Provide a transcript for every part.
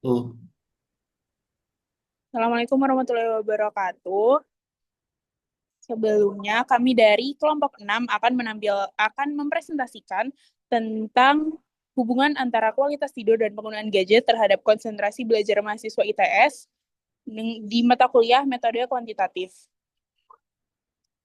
Oh, Assalamualaikum warahmatullahi wabarakatuh. Sebelumnya, kami dari kelompok 6 akan mempresentasikan tentang hubungan antara kualitas tidur dan penggunaan gadget terhadap konsentrasi belajar mahasiswa ITS di mata kuliah metode kuantitatif.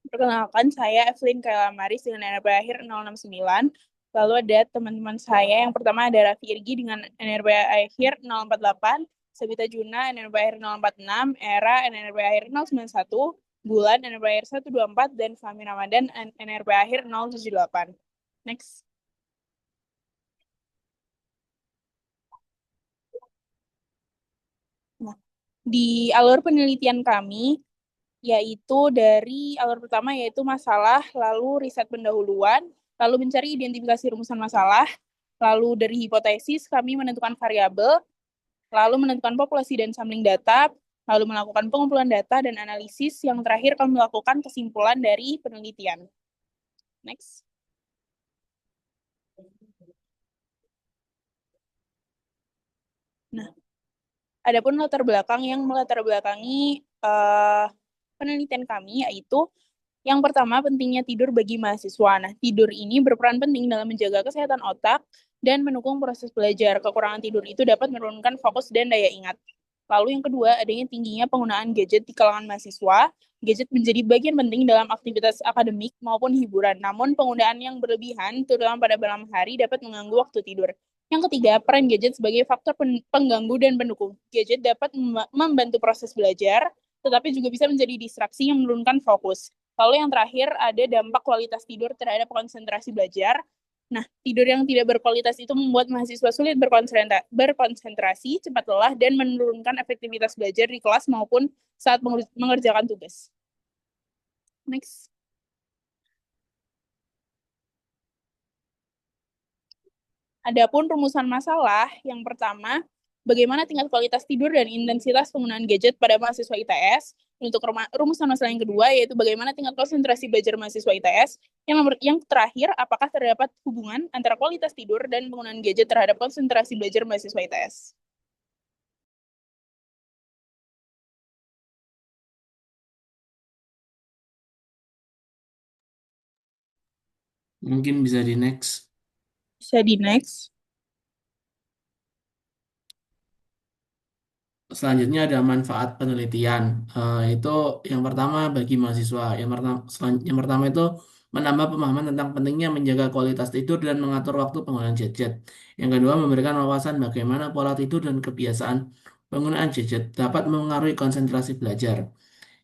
Perkenalkan, saya Evelyn Kaila Maris dengan NRP akhir 069. Lalu ada teman-teman saya, yang pertama ada Raffi Irgi dengan NRP akhir 048, Sabita Juna NRP akhir 046, Era NRP akhir 091, Bulan NRP akhir 124, dan Fahmi Ramadan NRP akhir 078. Next. Nah, di alur penelitian kami, yaitu dari alur pertama yaitu masalah, lalu riset pendahuluan, lalu mencari identifikasi rumusan masalah, lalu dari hipotesis kami menentukan variabel, lalu menentukan populasi dan sampling data, lalu melakukan pengumpulan data dan analisis, yang terakhir kami melakukan kesimpulan dari penelitian. Next. Nah, adapun latar belakang yang melatar belakangi penelitian kami yaitu yang pertama, pentingnya tidur bagi mahasiswa. Nah, tidur ini berperan penting dalam menjaga kesehatan otak dan mendukung proses belajar. Kekurangan tidur itu dapat menurunkan fokus dan daya ingat. Lalu yang kedua, adanya tingginya penggunaan gadget di kalangan mahasiswa. Gadget menjadi bagian penting dalam aktivitas akademik maupun hiburan. Namun, penggunaan yang berlebihan, terutama pada malam hari, dapat mengganggu waktu tidur. Yang ketiga, peran gadget sebagai faktor pengganggu dan pendukung. Gadget dapat membantu proses belajar, tetapi juga bisa menjadi distraksi yang menurunkan fokus. Lalu yang terakhir ada dampak kualitas tidur terhadap konsentrasi belajar. Nah, tidur yang tidak berkualitas itu membuat mahasiswa sulit berkonsentrasi, cepat lelah, dan menurunkan efektivitas belajar di kelas maupun saat mengerjakan tugas. Next. Adapun rumusan masalah, yang pertama, bagaimana tingkat kualitas tidur dan intensitas penggunaan gadget pada mahasiswa ITS. Untuk rumusan masalah yang kedua, yaitu bagaimana tingkat konsentrasi belajar mahasiswa ITS. Yang terakhir, apakah terdapat hubungan antara kualitas tidur dan penggunaan gadget terhadap konsentrasi belajar mahasiswa ITS. mungkin bisa di next. Bisa di next. Selanjutnya ada manfaat penelitian. Itu yang pertama bagi mahasiswa. Yang pertama itu menambah pemahaman tentang pentingnya menjaga kualitas tidur dan mengatur waktu penggunaan gadget. Yang kedua, memberikan wawasan bagaimana pola tidur dan kebiasaan penggunaan gadget dapat mempengaruhi konsentrasi belajar.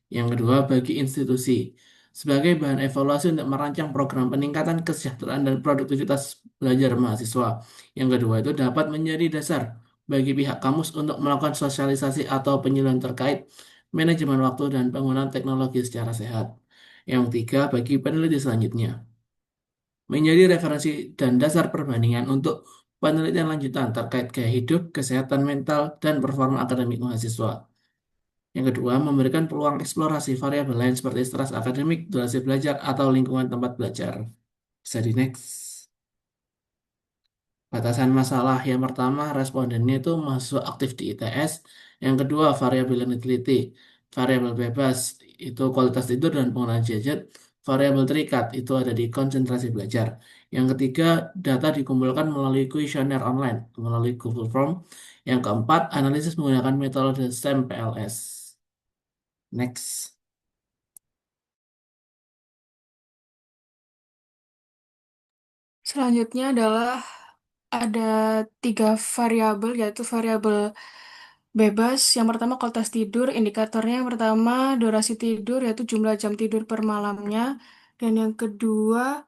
Yang kedua, bagi institusi sebagai bahan evaluasi untuk merancang program peningkatan kesejahteraan dan produktivitas belajar mahasiswa. Yang kedua, itu dapat menjadi dasar bagi pihak kampus untuk melakukan sosialisasi atau penyuluhan terkait manajemen waktu dan penggunaan teknologi secara sehat. Yang ketiga, bagi peneliti selanjutnya, menjadi referensi dan dasar perbandingan untuk penelitian lanjutan terkait gaya hidup, kesehatan mental, dan performa akademik mahasiswa. Yang kedua, memberikan peluang eksplorasi variabel lain seperti stres akademik, durasi belajar, atau lingkungan tempat belajar. Bisa di next. Batasan masalah yang pertama, respondennya itu mahasiswa aktif di ITS. Yang kedua, variabel yang diteliti. Variabel bebas, itu kualitas tidur dan penggunaan gadget. Variabel terikat, itu ada di konsentrasi belajar. Yang ketiga, data dikumpulkan melalui kuesioner online, melalui Google Form. Yang keempat, analisis menggunakan metode SAM-PLS. Next. Selanjutnya adalah ada tiga variabel, yaitu variabel bebas. Yang pertama kualitas tidur, indikatornya yang pertama durasi tidur, yaitu jumlah jam tidur per malamnya. Dan yang kedua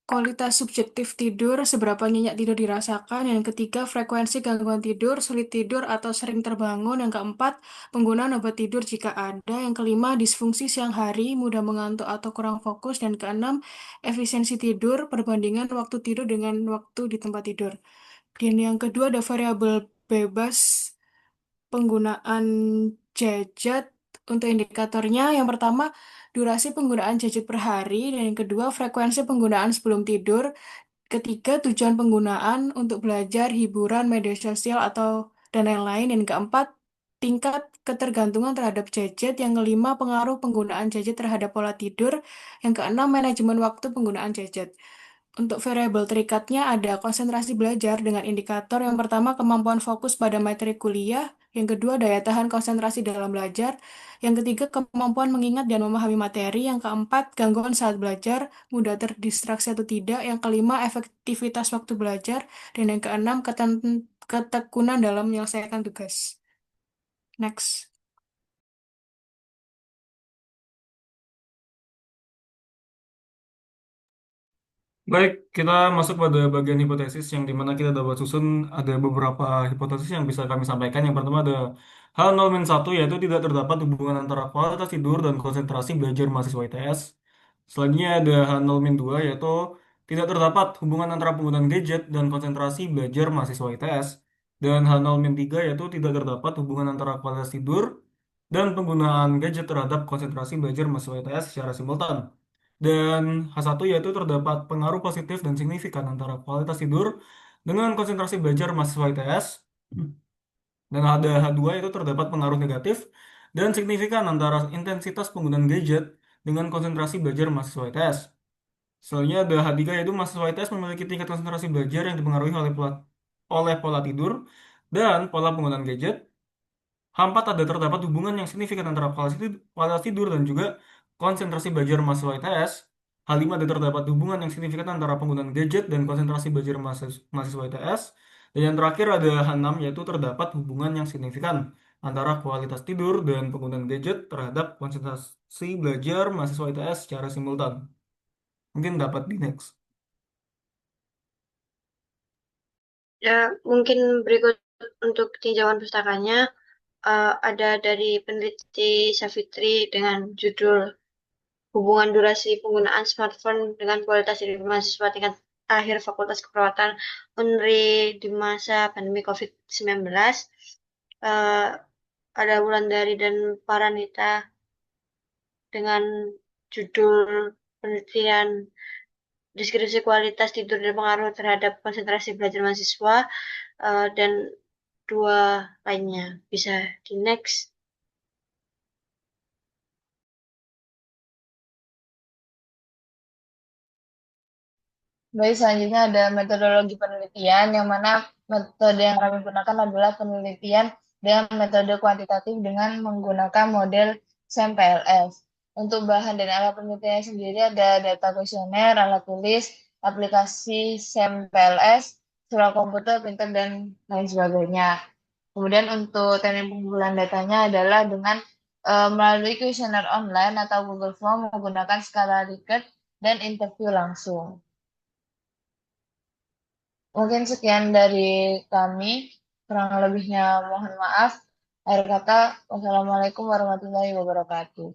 kualitas subjektif tidur, seberapa nyenyak tidur dirasakan. Yang ketiga frekuensi gangguan tidur, sulit tidur atau sering terbangun. Yang keempat penggunaan obat tidur jika ada. Yang kelima disfungsi siang hari, mudah mengantuk atau kurang fokus. Dan keenam efisiensi tidur, perbandingan waktu tidur dengan waktu di tempat tidur. Dan yang kedua ada variabel bebas penggunaan gadget. Untuk indikatornya, yang pertama durasi penggunaan gadget per hari, dan yang kedua frekuensi penggunaan sebelum tidur, ketiga tujuan penggunaan untuk belajar, hiburan, media sosial atau dan lain-lain. Yang keempat, tingkat ketergantungan terhadap gadget. Yang kelima, pengaruh penggunaan gadget terhadap pola tidur. Yang keenam, manajemen waktu penggunaan gadget. Untuk variabel terikatnya ada konsentrasi belajar dengan indikator yang pertama kemampuan fokus pada materi kuliah, yang kedua daya tahan konsentrasi dalam belajar, yang ketiga kemampuan mengingat dan memahami materi, yang keempat gangguan saat belajar, mudah terdistraksi atau tidak, yang kelima efektivitas waktu belajar, dan yang keenam ketekunan dalam menyelesaikan tugas. Next. Baik, kita masuk pada bagian hipotesis yang dimana kita dapat susun ada beberapa hipotesis yang bisa kami sampaikan. Yang pertama ada hal 0-1 yaitu tidak terdapat hubungan antara kualitas tidur dan konsentrasi belajar mahasiswa ITS. Selanjutnya ada hal 0-2 yaitu tidak terdapat hubungan antara penggunaan gadget dan konsentrasi belajar mahasiswa ITS. Dan hal 0-3 yaitu tidak terdapat hubungan antara kualitas tidur dan penggunaan gadget terhadap konsentrasi belajar mahasiswa ITS secara simultan. Dan H1 yaitu terdapat pengaruh positif dan signifikan antara kualitas tidur dengan konsentrasi belajar mahasiswa ITS. Dan ada H2 yaitu terdapat pengaruh negatif dan signifikan antara intensitas penggunaan gadget dengan konsentrasi belajar mahasiswa ITS. Selanjutnya ada H3 yaitu mahasiswa ITS memiliki tingkat konsentrasi belajar yang dipengaruhi oleh pola tidur dan pola penggunaan gadget. H4 ada terdapat hubungan yang signifikan antara kualitas tidur dan juga konsentrasi belajar mahasiswa ITS. H5 ada terdapat hubungan yang signifikan antara penggunaan gadget dan konsentrasi belajar mahasiswa ITS. Dan yang terakhir ada H6 yaitu terdapat hubungan yang signifikan antara kualitas tidur dan penggunaan gadget terhadap konsentrasi belajar mahasiswa ITS secara simultan. Mungkin dapat di next. Ya, mungkin berikut untuk tinjauan pustakanya ada dari peneliti Savitri dengan judul Hubungan Durasi Penggunaan Smartphone dengan Kualitas Hidup Mahasiswa Tingkat Akhir Fakultas Keperawatan Unri di masa pandemi COVID-19. Eh, ada Wulandari dan Paranita dengan judul penelitian deskripsi kualitas tidur dan pengaruh terhadap konsentrasi belajar mahasiswa, dan dua lainnya. Bisa di next. Baik, selanjutnya ada metodologi penelitian, yang mana metode yang kami gunakan adalah penelitian dengan metode kuantitatif dengan menggunakan model SAM-PLS. Untuk bahan dan alat penelitian sendiri ada data kuesioner, alat tulis, aplikasi SAM-PLS, surat komputer, printer, dan lain sebagainya. Kemudian untuk teknik pengumpulan datanya adalah dengan melalui kuesioner online atau Google Form menggunakan skala Likert dan interview langsung. Mungkin sekian dari kami, kurang lebihnya mohon maaf. Akhir kata, wassalamualaikum warahmatullahi wabarakatuh.